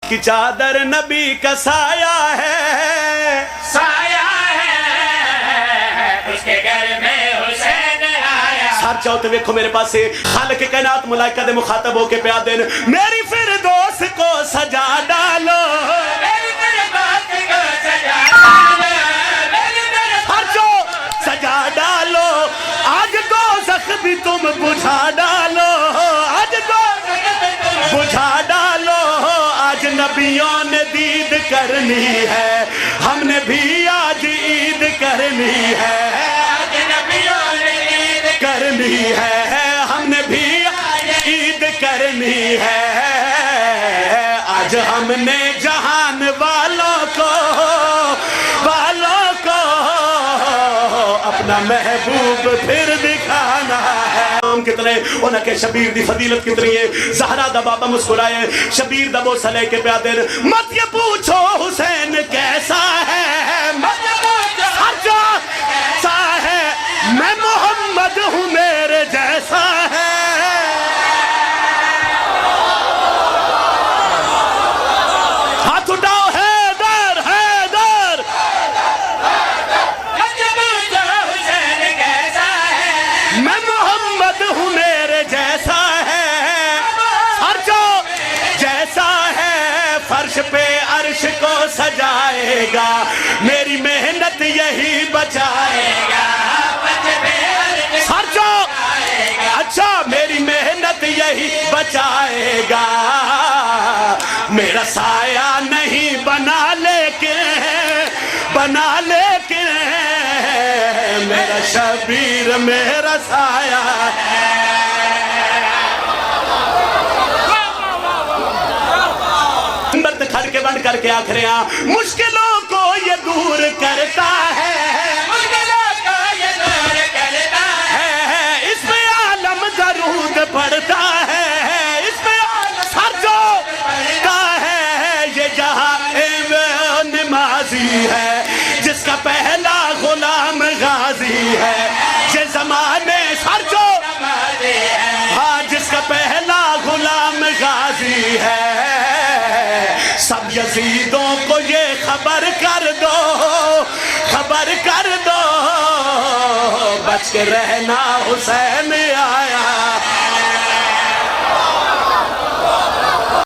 کی چادر نبی کا سایہ ہے، سایہ ہے، اس کے گھر میں حسین آیا۔ سار چاہتے ویکھو میرے پاس سے خالق کائنات ملائکہ دے مخاطب ہو کے پیا دین، میری فردوس کو سجا ڈالو، میری فردوس کو سجا ڈالو، میری فردوس ہر جو سجا ڈالو، آج دوزخ بھی تم بجھا ڈالو، آج دوزخ بجھا ڈالو، آج نبیوں نے دید کرنی ہے، ہم نے بھی آج عید کرنی ہے، آج نبیوں نے عید کرنی ہے، ہم نے بھی عید کرنی ہے، آج ہم نے جہان والوں کو اپنا محبوب پھر دکھانا ہے۔ کتنے انہاں کے شبیر دی فضیلت کتنی ہے، زہرا دا بابا مسکرائے، شبیر دا بوسہ لے کے پیادر، مت یہ پوچھو حسین کیسا ہے، مت یہ پوچھو ہر جا کیسا ہے، میں محمد ہوں میرے جیسا ہے۔ ہاتھ اٹھاؤ، حیدر حیدر، مت پوچھو حسین کیسا ہے، میں محمد ہوں میرے جیسا ہے، ہر جو جیسا ہے، فرش پہ عرش کو سجائے گا، میری محنت یہی بچائے گا، ہر جو اچھا میری محنت یہی بچائے گا، میرا سایہ نہیں بنا لیکن میرا شبیر میرا سایہ ہے۔ مرد کھڑ کے بند کر کے آکھ رہے ہیں، مشکلوں کو یہ دور کرتا ہے، مشکلوں کو یہ دور کرتا ہے، اس میں عالم درود پڑھتا ہے، اس میں ہر جو کا ہے، یہ جہاں نمازی ہے جس کا پہلا غلام غازی ہے، یہ زمانے ہر جو ہاں جس کا پہلا غلام غازی ہے، سب یزیدوں کو یہ خبر کر دو، خبر کر دو، بچ کے رہنا حسین آیا۔